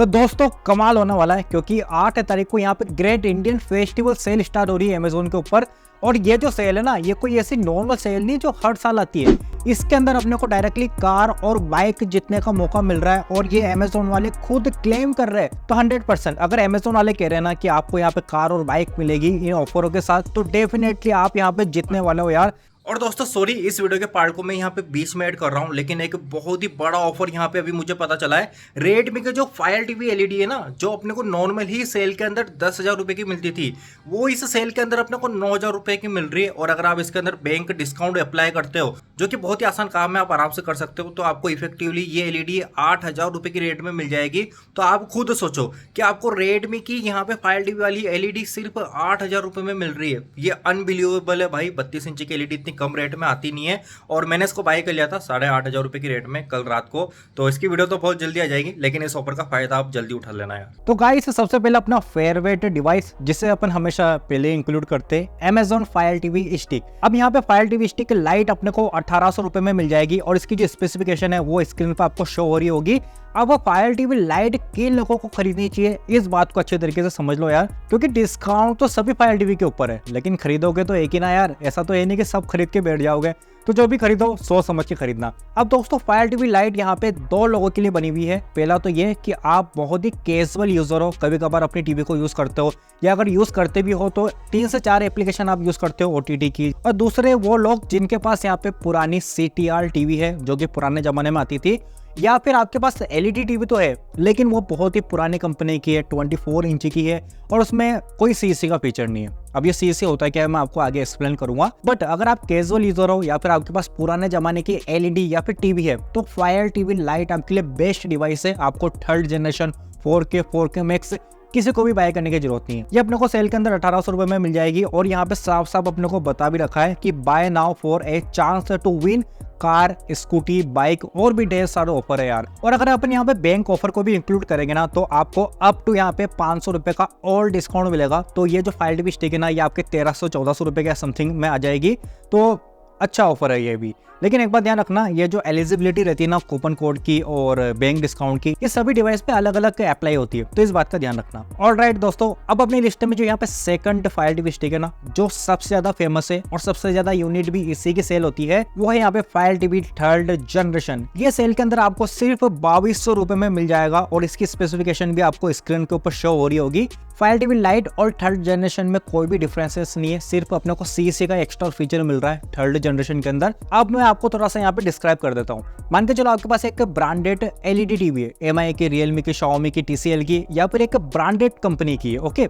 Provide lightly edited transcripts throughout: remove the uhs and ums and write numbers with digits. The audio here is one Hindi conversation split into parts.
तो दोस्तों कमाल होने वाला है क्योंकि 8 तारीख को यहाँ पे great Indian festival sale start हो रही है अमेजोन के ऊपर। और ये जो सेल है ना, ये कोई ऐसी नॉर्मल सेल नहीं जो हर साल आती है। इसके अंदर अपने को डायरेक्टली कार और बाइक जीतने का मौका मिल रहा है और ये अमेजोन वाले खुद क्लेम कर रहे हैं। तो 100% अगर अमेजोन वाले कह रहे हैं ना कि आपको यहाँ पे कार और बाइक मिलेगी इन ऑफरों के साथ, तो डेफिनेटली आप यहाँ पे जीतने वाले हो यार। और दोस्तों सॉरी, इस वीडियो के पार्ट को मैं यहाँ पे बीच में ऐड कर रहा हूँ, लेकिन एक बहुत ही बड़ा ऑफर यहाँ पे अभी मुझे पता चला है। रेडमी के जो फायर टीवी एलईडी है ना, जो अपने को नॉर्मल ही सेल के अंदर 10,000 रुपए की मिलती थी, वो इस सेल के अंदर अपने को 9,000 रुपए की मिल रही है। और अगर आप इसके अंदर बैंक डिस्काउंट अप्लाई करते हो, जो कि बहुत ही आसान काम है, आप आराम से कर सकते हो, तो आपको इफेक्टिवली ये एलईडी 8,000 रुपए की रेट में मिल जाएगी। तो आप खुद सोचो कि आपको रेडमी की यहाँ पे फायर टीवी वाली एलईडी सिर्फ 8,000 रुपए में मिल रही है। ये अनबिलीवेबल है भाई। 32 इंच की एलईडी इतनी कम रेट में आती नहीं है। और मैंने इसको बाय कर लिया था 8,500 रुपए की रेट में कल रात को। तो इसकी वीडियो तो बहुत जल्दी आ जाएगी, लेकिन इस ऑफर का फायदा आप जल्दी उठा लेना यार। तो गाइस सबसे पहले अपना फेवरेट डिवाइस, जिसे अपन हमेशा पहले इंक्लूड करते हैं, Amazon फायर टीवी स्टिक। अब यहाँ पे फायर टीवी स्टिक लाइट अपने को 1800 रुपए में मिल जाएगी और इसकी जो स्पेसिफिकेशन है वो स्क्रीन पर आपको शो हो रही होगी। अब वो फायर टीवी लाइट किन लोगों को खरीदनी चाहिए, इस बात को अच्छे तरीके से समझ लो यार, क्योंकि डिस्काउंट तो सभी फायर टीवी के ऊपर है, लेकिन खरीदोगे तो एक ही ना यार। ऐसा तो ये नहीं कि सब खरीद के बैठ जाओगे। तो जो भी खरीदो सोच समझ के खरीदना। अब दोस्तों फायर टीवी लाइट यहाँ पे 2 लोगों के लिए बनी हुई है। पहला तो ये कि आप बहुत ही कैजुअल यूजर हो, कभी कभार अपनी टीवी को यूज करते हो, या अगर यूज करते भी हो तो 3 से 4 एप्लीकेशन आप यूज करते हो ओटीटी की। और दूसरे वो लोग जिनके पास यहाँ पे पुरानी CTR टीवी है, जो कि पुराने जमाने में आती थी, या फिर आपके पास एलईडी टीवी तो है लेकिन वो बहुत ही पुरानी कंपनी की है, 24 इंच की है और उसमें कोई सीसी का फीचर नहीं है। अब ये सीसी होता है क्या, मैं आपको आगे एक्सप्लेन करूंगा। बट अगर आप कैजुअल यूजर हो या फिर आपके पास पुराने जमाने की एलईडी या फिर टीवी है, तो फायर टीवी लाइट आपके लिए बेस्ट डिवाइस है। आपको 3rd जनरेशन 4K मैक्स किसी को भी बाय करने की जरूरत नहीं है। ये अपने को सेल के अंदर 1800 रुपए में मिल जाएगी। और यहाँ पे साफ साफ अपने को बता भी रखा है कि buy now for a chance to win car, scooty, bike और भी ढेर सारे ऑफर है यार। और अगर अपन यहाँ पे बैंक ऑफर को भी इंक्लूड करेंगे ना, तो आपको अप टू यहाँ पे 500 रुपए का और डिस्काउंट मिलेगा। तो ये जो फायर टीवी स्टिक है ना, ये आपके 1300-1400 रुपए के समथिंग में आ जाएगी। तो अच्छा ऑफर है ये भी। लेकिन एक बात ध्यान रखना, ये जो एलिजिबिलिटी रहती है ना कूपन कोड की और बैंक डिस्काउंट की, ये सभी डिवाइस पे अलग अलग अप्लाई होती है, तो इस बात का ध्यान रखना। ऑलराइट दोस्तों, अब अपनी लिस्ट में जो यहाँ पे सेकंड फायर टीवी स्टिक है ना, जो सबसे ज्यादा फेमस है और सबसे ज्यादा यूनिट भी इसी की सेल होती है, वो है यहाँ पे फायर टीवी 3rd जनरेशन। ये सेल के अंदर आपको सिर्फ 2200 रुपए में मिल जाएगा और इसकी स्पेसिफिकेशन भी आपको स्क्रीन के ऊपर शो हो रही होगी। फायर टीवी लाइट और 3rd जनरेशन में कोई भी डिफरेंसेस नहीं है, सिर्फ अपने को CC का एक्स्ट्रा फीचर मिल रहा है 3rd जनरेशन के अंदर। अब मैं आपको थोड़ा सा यहाँ पे डिस्क्राइब कर देता हूँ। मान के चलो आपके पास एक ब्रांडेड एलईडी टीवी है, MI की, रियलमी की, Xiaomi की, TCL की, या फिर एक ब्रांडेड कंपनी की है, ओके।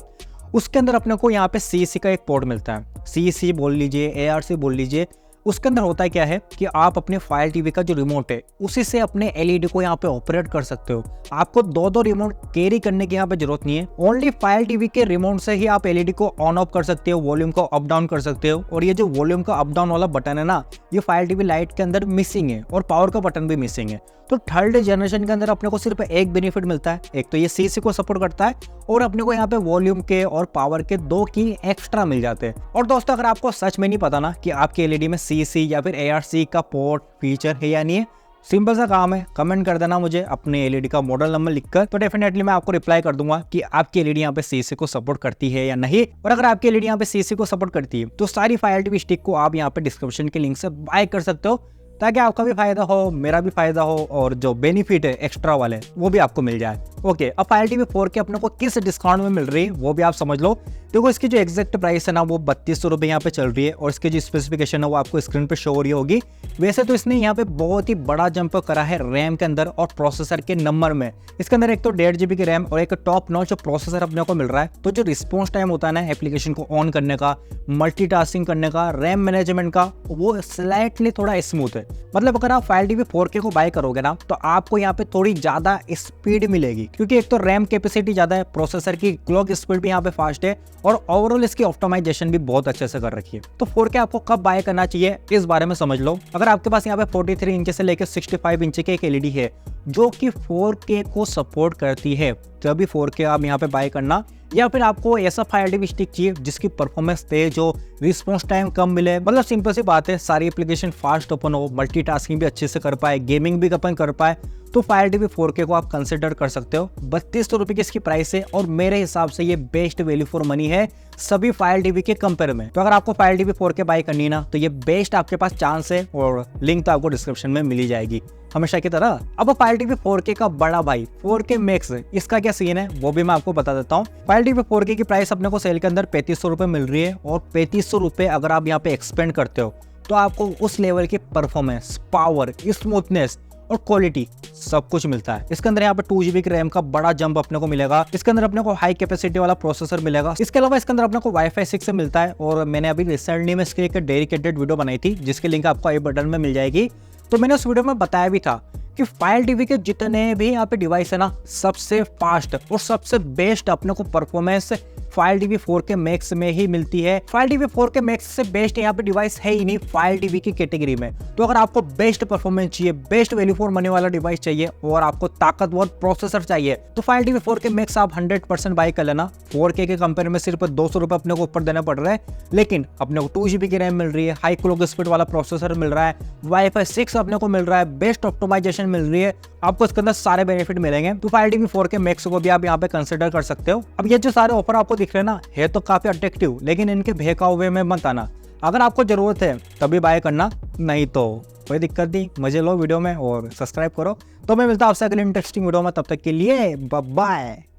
उसके अंदर अपने को यहाँ पे CC का एक पोर्ट मिलता है, CC बोल लीजिए, ARC बोल लीजिए। उसके अंदर होता है क्या है कि आप अपने फायर टीवी का जो रिमोट है उसी से अपने एलईडी को यहाँ पे ऑपरेट कर सकते हो। आपको 2 रिमोट कैरी करने की यहाँ पे जरूरत नहीं है। ओनली फायर टीवी के रिमोट से ही आप एलईडी को ऑन ऑफ कर सकते हो, वॉल्यूम को अप डाउन कर सकते हो। और ये जो वॉल्यूम का अप डाउन वाला बटन है ना, ये फायर टीवी लाइट के अंदर मिसिंग है और पावर का बटन भी मिसिंग है। तो 3rd जनरेशन के अंदर अपने को सिर्फ एक बेनिफिट मिलता है, एक तो ये CC को सपोर्ट करता है और अपने को यहाँ पे वॉल्यूम के और पावर के 2 की एक्स्ट्रा मिल जाते हैं। और दोस्तों अगर आपको सच में नहीं पता ना कि आपकी एलईडी में CC या फिर ARC का पोर्ट फीचर है या नहीं है, सिंपल सा काम है, कमेंट कर देना मुझे अपने एलईडी का मॉडल नंबर लिखकर, तो डेफिनेटली मैं आपको रिप्लाई कर दूंगा कि आपकी एलईडी यहाँ पे CC को सपोर्ट करती है या नहीं। और अगर आपकी एलईडी यहाँ पे CC को सपोर्ट करती है, तो सारी फायर टीवी स्टिक को आप यहाँ पे डिस्क्रिप्शन के लिंक से बाय कर सकते हो, ताकि आपका भी फायदा हो, मेरा भी फायदा हो, और जो बेनिफिट है एक्स्ट्रा वाले वो भी आपको मिल जाए। ओके, अब फायर टीवी 4K अपने को किस डिस्काउंट में मिल रही है वो भी आप समझ लो। देखो इसकी जो एग्जैक्ट प्राइस है ना, वो 3200 रुपये यहाँ पे चल रही है और इसकी जो स्पेसिफिकेशन है वो आपको स्क्रीन पे शो हो रही होगी। वैसे तो इसने यहाँ पे बहुत ही बड़ा जंप करा है रैम के अंदर और प्रोसेसर के नंबर में। इसके अंदर एक तो 1.5 GB की रैम और एक टॉप नॉच प्रोसेसर अपने को मिल रहा है। तो जो रिस्पॉन्स टाइम होता है ना एप्लीकेशन को ऑन करने का, मल्टीटास्किंग करने का, रैम मैनेजमेंट का, वो स्लाइटली थोड़ा स्मूथ है। मतलब अगर आप फायर टीवी 4K को बाय करोगे ना, तो आपको यहाँ पे थोड़ी ज्यादा स्पीड मिलेगी, क्योंकि एक तो रैम कैपेसिटी ज्यादा है, प्रोसेसर की क्लॉक स्पीड भी यहाँ पे फास्ट है और ओवरऑल इसकी ऑप्टिमाइजेशन भी बहुत अच्छे से कर रखी है। तो 4K आपको कब बाय करना चाहिए इस बारे में समझ लो। अगर आपके पास यहाँ पे 43 इंच से लेकर 65 इंच की एक एलईडी है जो कि 4K को सपोर्ट करती है, तभी 4K आप यहाँ पे बाय करना। या फिर आपको ऐसा फायर टीवी स्टिक चाहिए जिसकी परफॉर्मेंस तेज हो, रिस्पॉन्स टाइम कम मिले, मतलब सिंपल सी बात है, सारी एप्लीकेशन फास्ट ओपन हो, मल्टीटास्किंग भी अच्छे से कर पाए, गेमिंग भी अपन कर पाए, तो फायर टीवी 4K को आप कंसिडर कर सकते हो। 3200 रुपये की इसकी प्राइस है और मेरे हिसाब से ये बेस्ट वैल्यू फॉर मनी है सभी फायर टीवी के कंपेयर में। तो अगर आपको फायर टीवी 4K बाय करनी है ना, तो ये बेस्ट आपके पास चांस है और लिंक तो आपको डिस्क्रिप्शन में मिल ही जाएगी हमेशा की तरह। अब फायर टीवी 4K का बड़ा भाई 4K मैक्स, इसका क्या सीन है वो भी मैं आपको बता देता हूँ। फायर टीवी 4K की प्राइस अपने को सेल के अंदर 3500 रुपये मिल रही है और 3500 रुपये अगर आप यहाँ पे एक्सपेंड करते हो तो आपको उस लेवल की परफॉर्मेंस, पावर, स्मूथनेस और क्वालिटी सब कुछ मिलता है। इसके अंदर यहाँ पे 2GB की रैम का बड़ा जंप अपने को मिलेगा। इसके अंदर अपने को हाई कैपेसिटी वाला प्रोसेसर मिलेगा। इसके अलावा इसके अंदर अपने को Wi-Fi 6 से मिलता है और मैंने अभी रिसेंटली में इसकी एक डेडिकेटेड वीडियो बनाई थी जिसकी लिंक आपको आई बटन में मिल जाएगी। तो मैंने उस वीडियो में बताया भी था कि फायर टीवी के जितने भी यहाँ पे डिवाइस है ना, सबसे फास्ट और सबसे बेस्ट अपने को performance fire TV 4K max में ही मिलती है। फायर टीवी 4K मैक्स से बेस्ट यहाँ पे डिवाइस है ही नहीं फायर टीवी की कैटेगरी में। तो अगर आपको बेस्ट परफॉर्मेंस चाहिए, बेस्ट वैल्यू फॉर मनी वाला डिवाइस चाहिए और आपको ताकतवर प्रोसेसर चाहिए, तो फायर टीवी 4K मैक्स आप 100% बाय कर लेना। 4K के कंपेयर में सिर्फ 200 रुपये अपने को ऊपर देना पड़ रहा है, लेकिन अपने को 2GB की रैम मिल रही है, हाई क्लॉक स्पीड वाला प्रोसेसर मिल रहा है, Wi-Fi 6 अपने को मिल रहा है, बेस्ट ऑप्टिमाइजेशन मिल रही है, आपको इसके अंदर सारे बेनिफिट मिलेंगे। तो फायर टीवी 4K मैक्स को भी आप यहाँ पे कंसिडर कर सकते हो। अब ये जो सारे ऑफर आपको दिख रहे हैं ना, है तो काफी अट्रैक्टिव, लेकिन इनके बहकावे हुए में मत आना। अगर आपको जरूरत है तभी बाय करना, नहीं तो कोई दिक्कत नहीं, मजे लो वीडियो में और सब्सक्राइब करो। तो मैं मिलता हूं आपसे अगले इंटरेस्टिंग वीडियो में, तब तक के लिए बाय बाय।